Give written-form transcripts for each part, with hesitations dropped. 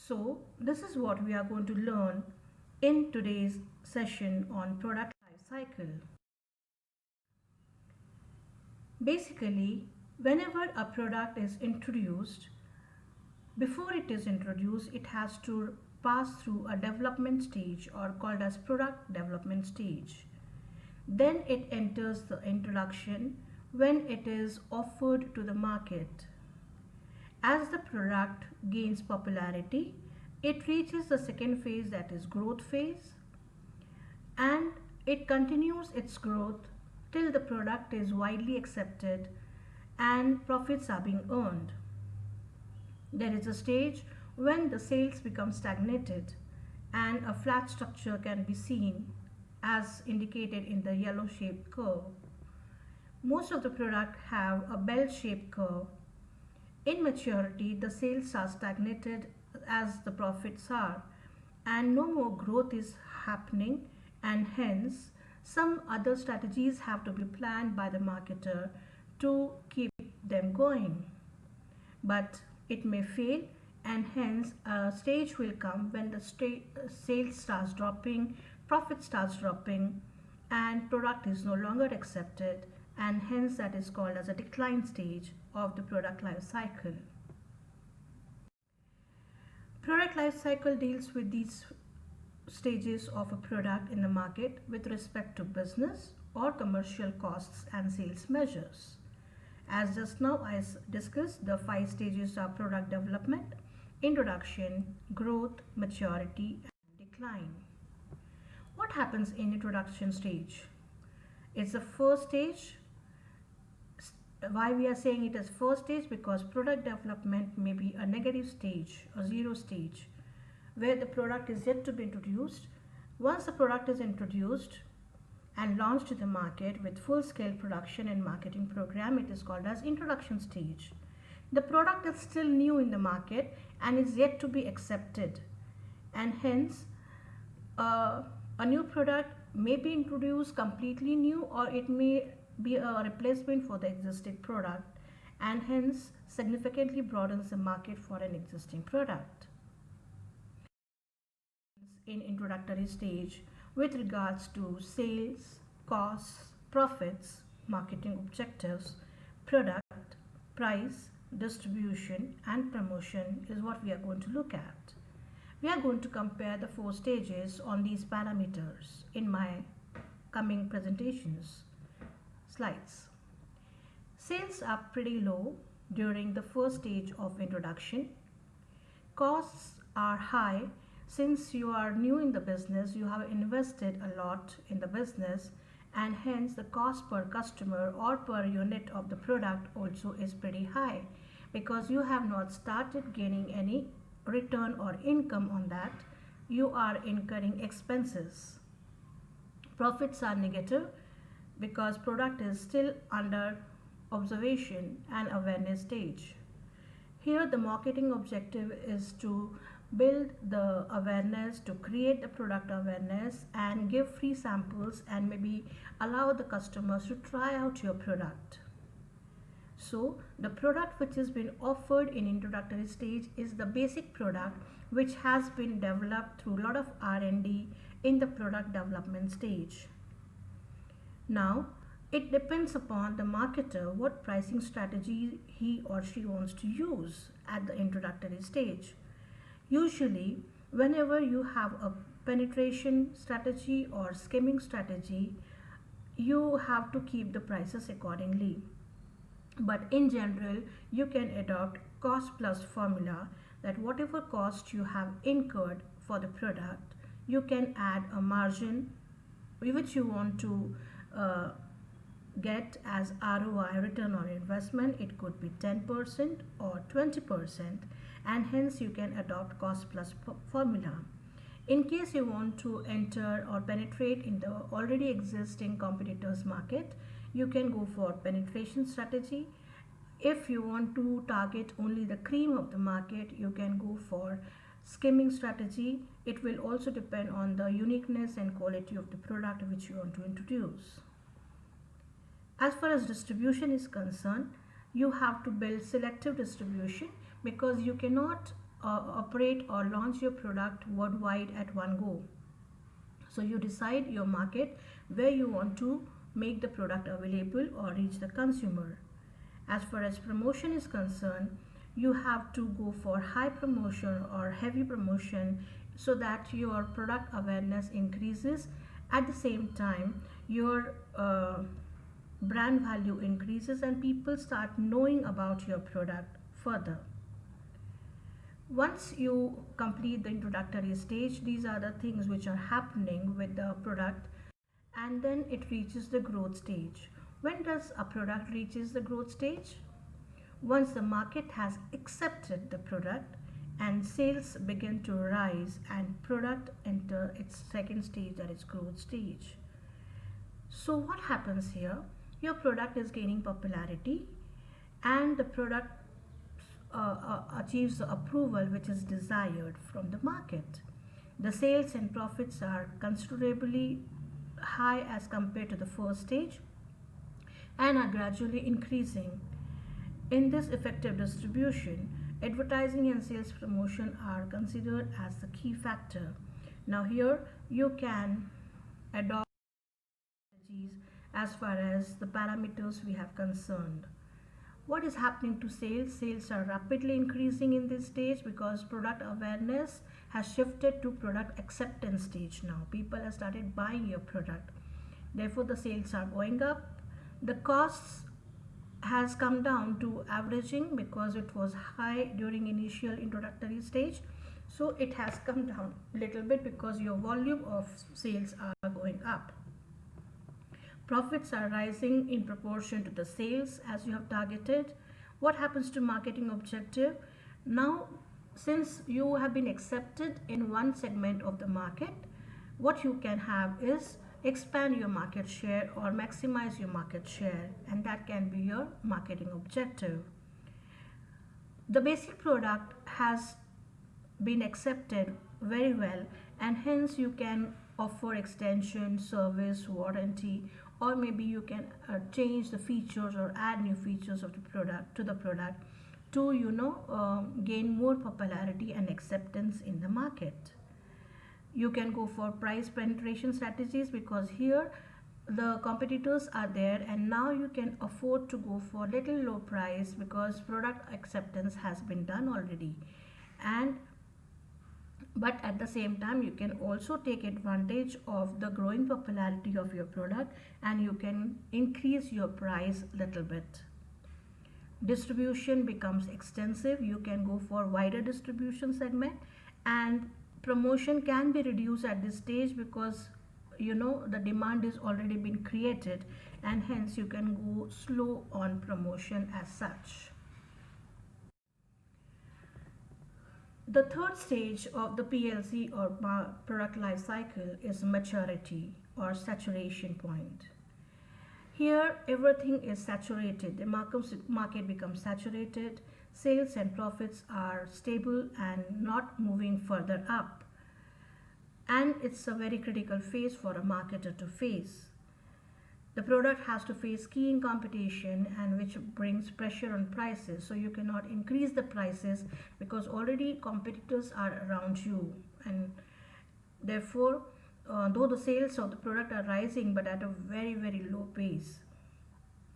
So, this is what we are going to learn in today's session on product life cycle. Basically, whenever a product is introduced, before it is introduced, it has to pass through a development stage or called as product development stage. Then it enters the introduction when it is offered to the market. As the product gains popularity, it reaches the second phase, that is growth phase, and it continues its growth till the product is widely accepted and profits are being earned. There is a stage when the sales become stagnated and a flat structure can be seen as indicated in the yellow shaped curve. Most of the product have a bell-shaped curve. In maturity, the sales are stagnated as the profits are, and no more growth is happening, and hence some other strategies have to be planned by the marketer to keep them going. But it may fail, and hence a stage will come when the sales starts dropping, profit starts dropping, and product is no longer accepted, and hence that is called as a decline stage of the product life cycle. Product life cycle deals with these stages of a product in the market with respect to business or commercial costs and sales measures. As just now I discussed, the 5 stages are product development, introduction, growth, maturity, and decline. What happens in introduction stage? It's the first stage. Why we are saying it as first stage? Because product development may be a negative stage, a zero stage, where the product is yet to be introduced. Once the product is introduced and launched to the market with full-scale production and marketing program, it is called as introduction stage. The product is still new in the market and is yet to be accepted, and hence a new product may be introduced completely new, or it may be a replacement for the existing product, and hence significantly broadens the market for an existing product. In introductory stage with regards to sales, costs, profits, marketing objectives, product, price, distribution, and promotion is what we are going to look at. We are going to compare the 4 stages on these parameters in my coming presentations slides. Sales are pretty low during the first stage of introduction. Costs are high since you are new in the business, you have invested a lot in the business, and hence the cost per customer or per unit of the product also is pretty high because you have not started gaining any return or income on that. You are incurring expenses. Profits are negative because product is still under observation and awareness stage. Here the marketing objective is to build the awareness, to create the product awareness and give free samples and maybe allow the customers to try out your product. So the product which has been offered in introductory stage is the basic product which has been developed through a lot of R&D in the product development stage. Now it depends upon the marketer what pricing strategy he or she wants to use at the introductory stage. Usually, whenever you have a penetration strategy or skimming strategy, you have to keep the prices accordingly. But in general, you can adopt cost plus formula, that whatever cost you have incurred for the product, you can add a margin which you want to get as ROI, return on investment. It could be 10% or 20%, and hence you can adopt cost plus formula. In case you want to enter or penetrate in the already existing competitors market, you can go for penetration strategy. If you want to target only the cream of the market, you can go for skimming strategy. It will also depend on the uniqueness and quality of the product which you want to introduce. As far as distribution is concerned, you have to build selective distribution because you cannot operate or launch your product worldwide at one go. So you decide your market where you want to make the product available or reach the consumer. As far as promotion is concerned, you have to go for high promotion or heavy promotion so that your product awareness increases. At the same time, your brand value increases and people start knowing about your product further. Once you complete the introductory stage, these are the things which are happening with the product, and then it reaches the growth stage. When does a product reaches the growth stage? Once the market has accepted the product and sales begin to rise and product enter its second stage, that is growth stage. So what happens here? Your product is gaining popularity and the product achieves the approval which is desired from the market. The sales and profits are considerably high as compared to the first stage and are gradually increasing. In this effective distribution, advertising and sales promotion are considered as the key factor. Now here you can adopt strategies as far as the parameters we have concerned. What is happening to sales? Sales are rapidly increasing in this stage because product awareness has shifted to product acceptance stage now. People have started buying your product. Therefore, the sales are going up. The costs has come down to averaging because it was high during initial introductory stage. So it has come down a little bit because your volume of sales are going up. Profits are rising in proportion to the sales as you have targeted. What happens to marketing objective? Now, since you have been accepted in one segment of the market, what you can have is expand your market share or maximize your market share, and that can be your marketing objective. The basic product has been accepted very well, and hence you can offer extension, service, warranty, or maybe you can change the features or add new features of the product to gain more popularity and acceptance in the market. You can go for price penetration strategies because here the competitors are there and now you can afford to go for little low price because product acceptance has been done already. But at the same time you can also take advantage of the growing popularity of your product and you can increase your price little bit. Distribution becomes extensive. You can go for wider distribution segment, and promotion can be reduced at this stage because the demand is already been created, and hence you can go slow on promotion as such. The third stage of the PLC or product life cycle is maturity or saturation point. Here everything is saturated. The market becomes saturated. Sales and profits are stable and not moving further up. And it's a very critical phase for a marketer to face. The product has to face keen competition and which brings pressure on prices. So you cannot increase the prices because already competitors are around you, and therefore though the sales of the product are rising but at a very very low pace,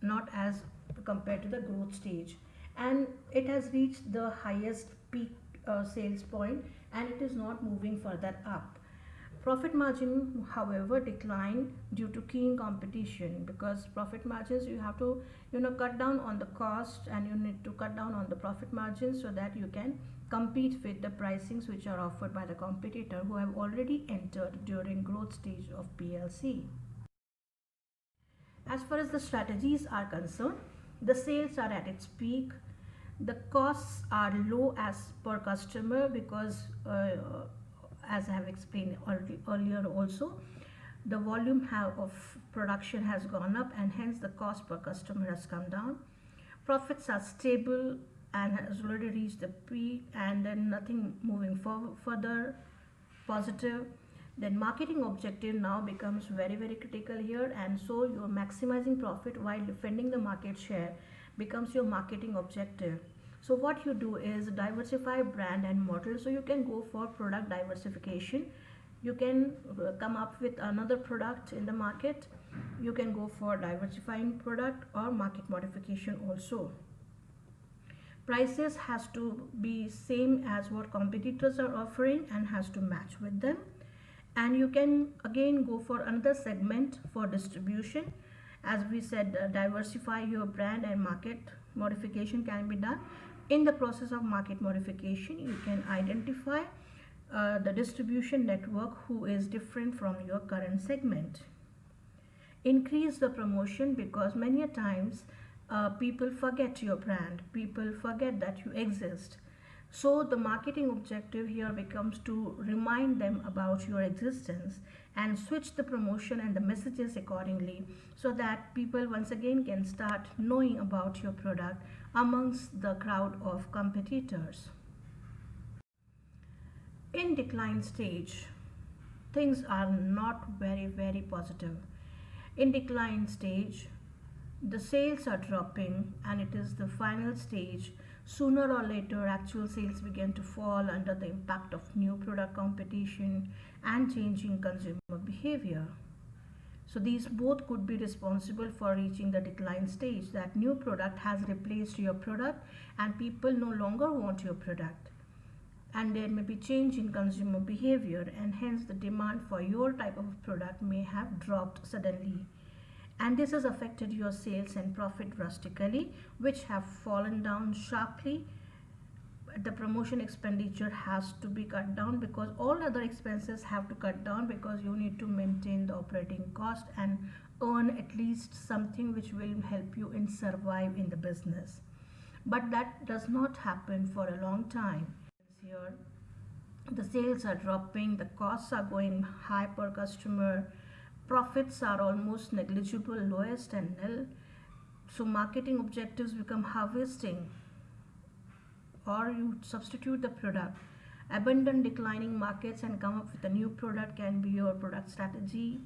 not as compared to the growth stage, and it has reached the highest peak sales point and it is not moving further up. Profit margin, however, declined due to keen competition because profit margins you have to cut down on the cost and you need to cut down on the profit margins so that you can compete with the pricings which are offered by the competitor who have already entered during growth stage of PLC. As far as the strategies are concerned, the sales are at its peak. The costs are low as per customer because as I have explained earlier also, the volume of production has gone up and hence the cost per customer has come down. Profits are stable and has already reached the peak, and then nothing moving further positive. Then marketing objective now becomes very very critical here, and so your maximizing profit while defending the market share becomes your marketing objective. So what you do is diversify brand and model. So you can go for product diversification. You can come up with another product in the market. You can go for diversifying product or market modification also. Prices has to be same as what competitors are offering and has to match with them. And you can again go for another segment for distribution. As we said, diversify your brand and market modification can be done. In the process of market modification, you can identify the distribution network who is different from your current segment. Increase the promotion, because many a times people forget your brand, people forget that you exist. So the marketing objective here becomes to remind them about your existence and switch the promotion and the messages accordingly, so that people once again can start knowing about your product amongst the crowd of competitors. In decline stage, things are not very positive. In decline stage, the sales are dropping and it is the final stage. Sooner or later, actual sales begin to fall under the impact of new product competition and changing consumer behavior. So these both could be responsible for reaching the decline stage, that new product has replaced your product and people no longer want your product. And there may be change in consumer behavior, and hence the demand for your type of product may have dropped suddenly. And this has affected your sales and profit drastically, which have fallen down sharply. The promotion expenditure has to be cut down, because all other expenses have to cut down, because you need to maintain the operating cost and earn at least something which will help you in survive in the business. But that does not happen for a long time. Here the sales are dropping, the costs are going high per customer, profits are almost negligible, lowest and nil. So marketing objectives become harvesting, or you substitute the product. Abandon declining markets and come up with a new product can be your product strategy.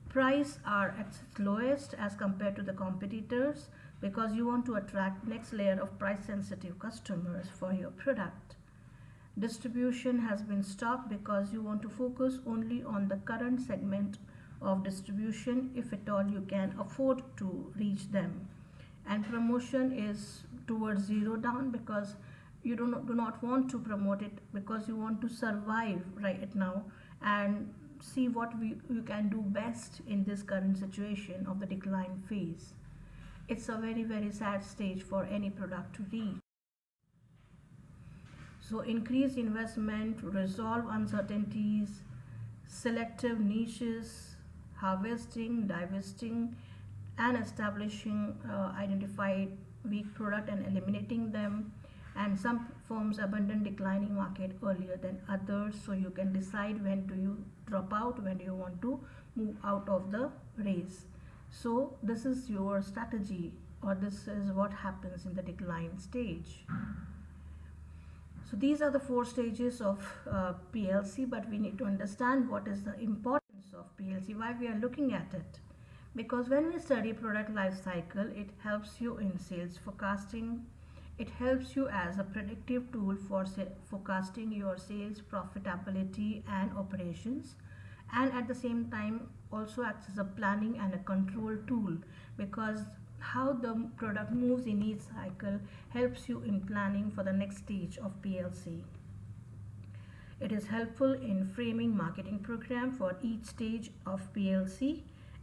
Price are at its lowest as compared to the competitors, because you want to attract next layer of price sensitive customers for your product. Distribution has been stopped because you want to focus only on the current segment of distribution, if at all you can afford to reach them. And promotion is towards zero down, because you do not want to promote it, because you want to survive right now and see what you can do best in this current situation of the decline phase. It's a very sad stage for any product to reach. So increase investment, resolve uncertainties, selective niches, harvesting, divesting, and establishing identified weak product and eliminating them. And some firms abandon declining market earlier than others, so you can decide when do you drop out, when do you want to move out of the race. So this is your strategy, or this is what happens in the decline stage. So these are the 4 stages of PLC, but we need to understand what is the importance of PLC, why we are looking at it. Because when we study product life cycle, it helps you in sales forecasting. It helps you as a predictive tool for forecasting your sales, profitability and operations. And at the same time also acts as a planning and a control tool, because how the product moves in each cycle helps you in planning for the next stage of PLC. It is helpful in framing marketing program for each stage of PLC,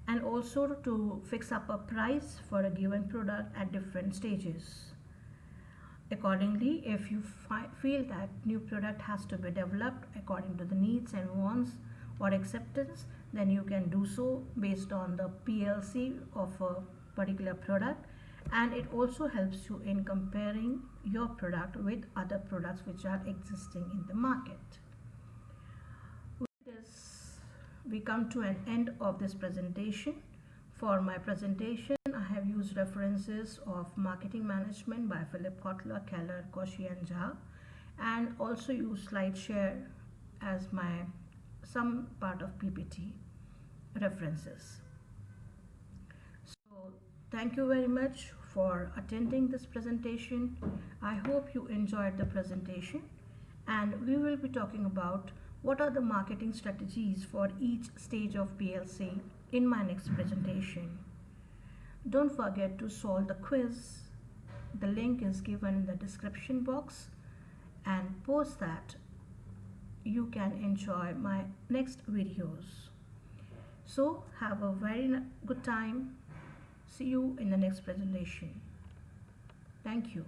and also to fix up a price for a given product at different stages. Accordingly, if you feel that new product has to be developed according to the needs and wants or acceptance, then you can do so based on the PLC of a particular product. And it also helps you in comparing your product with other products which are existing in the market. With this, we come to an end of this presentation. For my presentation, I have used references of Marketing Management by Philip Kotler, Keller, Koshy and Jha, and also use SlideShare as my some part of PPT references. So thank you very much for attending this presentation. I hope you enjoyed the presentation, and we will be talking about what are the marketing strategies for each stage of PLC in my next presentation. Don't forget to solve the quiz. The link is given in the description box, and post that you can enjoy my next videos. So have a very good time. See you in the next presentation. Thank you.